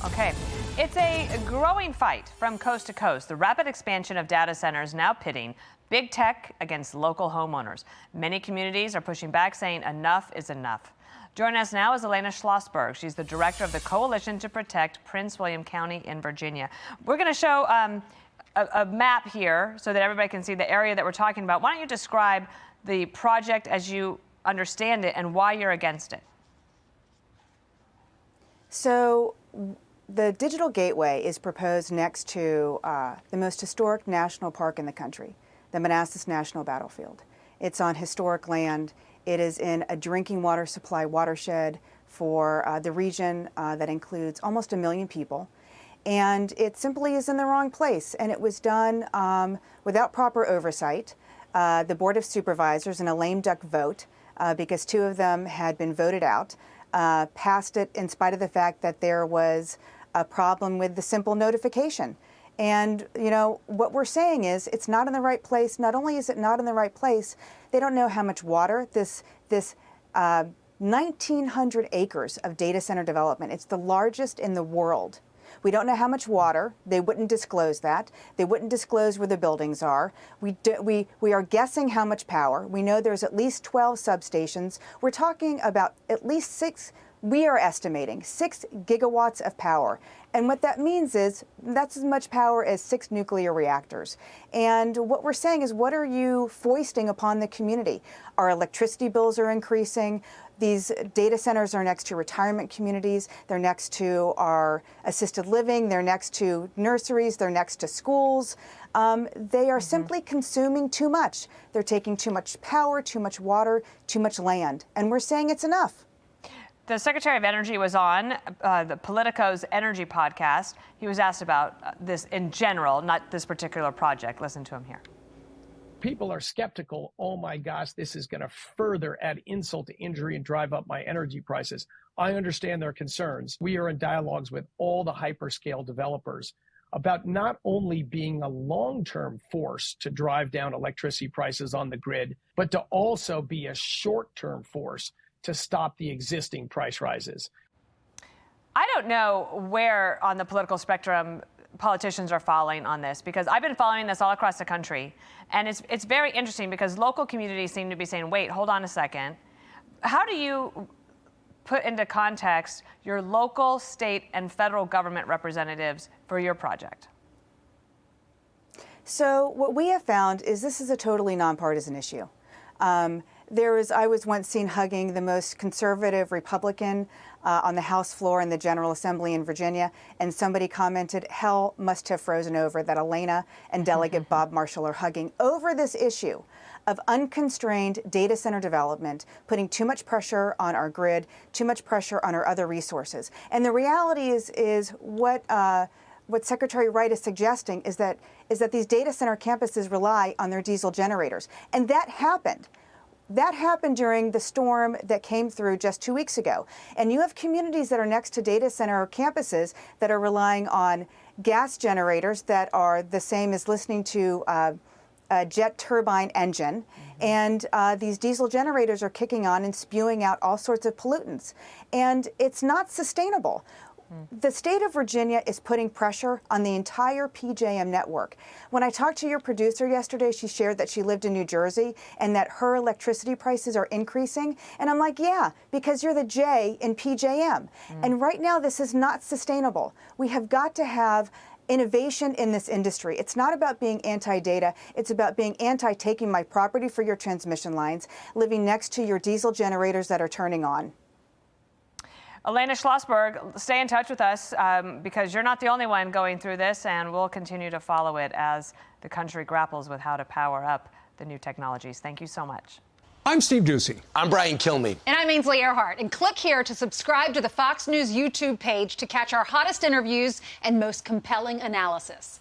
Okay, it's a growing fight from coast to coast. The rapid expansion of data centers now pitting big tech against local homeowners. Many communities are pushing back, saying enough is enough. Joining us now is Elena Schlossberg. She's the director of the Coalition to Protect Prince William County in Virginia. We're going to show a map here so that everybody can see the area that we're talking about. Why don't you describe the project as you understand it and why you're against it? So the Digital Gateway is proposed next to the most historic national park in the country, the Manassas National Battlefield. It's on historic land. It is in a drinking water supply watershed for the region that includes almost 1 million people. And it simply is in the wrong place. And it was done without proper oversight. The Board of Supervisors, in a lame duck vote, because 2 of them had been voted out, passed it in spite of the fact that there was a problem with the simple notification. And, you know, what we're saying is it's not in the right place. Not only is it not in the right place, they don't know how much water this 1,900 acres of data center development. It's the largest in the world. We don't know how much water. They wouldn't disclose that. They wouldn't disclose where the buildings are. We are guessing how much power. We know there's at least 12 substations. We're talking about at least 6, we are estimating 6 gigawatts of power. And what that means is that's as much power as 6 nuclear reactors. And what we're saying is, what are you foisting upon the community? Our electricity bills are increasing. These data centers are next to retirement communities. They're next to our assisted living. They're next to nurseries. They're next to schools. They are simply consuming too much. They're taking too much power, too much water, too much land. And we're saying it's enough. The Secretary of Energy was on the Politico's Energy podcast. He was asked about this in general, not this particular project. Listen to him here. People are skeptical. Oh my gosh, this is going to further add insult to injury and drive up my energy prices. I understand their concerns. We are in dialogues with all the hyperscale developers about not only being a long-term force to drive down electricity prices on the grid, but to also be a short-term force to stop the existing price rises. I don't know where on the political spectrum politicians are falling on this, because I've been following this all across the country, and it's very interesting because local communities seem to be saying, wait, hold on a second. How do you put into context your local, state, and federal government representatives for your project? So what we have found is this is a totally nonpartisan issue. I was once seen hugging the most conservative Republican on the House floor in the General Assembly in Virginia, and somebody commented, hell must have frozen over that Elena and Delegate Bob Marshall are hugging over this issue of unconstrained data center development, putting too much pressure on our grid, too much pressure on our other resources. And the reality is what Secretary Wright is suggesting is that these data center campuses rely on their diesel generators. And that happened. That happened during the storm that came through just 2 weeks ago. And you have communities that are next to data center campuses that are relying on gas generators that are the same as listening to a jet turbine engine. And these diesel generators are kicking on and spewing out all sorts of pollutants. And it's not sustainable. The state of Virginia is putting pressure on the entire PJM network. When I talked to your producer yesterday, she shared that she lived in New Jersey and that her electricity prices are increasing. And I'm like, yeah, because you're the J in PJM. And right now, this is not sustainable. We have got to have innovation in this industry. It's not about being anti-data. It's about being anti-taking my property for your transmission lines, living next to your diesel generators that are turning on. Elena Schlossberg, stay in touch with us because you're not the only one going through this, and we'll continue to follow it as the country grapples with how to power up the new technologies. Thank you so much. I'm Steve Doocy. I'm Brian Kilmeade. And I'm Ainsley Earhart. And click here to subscribe to the Fox News YouTube page to catch our hottest interviews and most compelling analysis.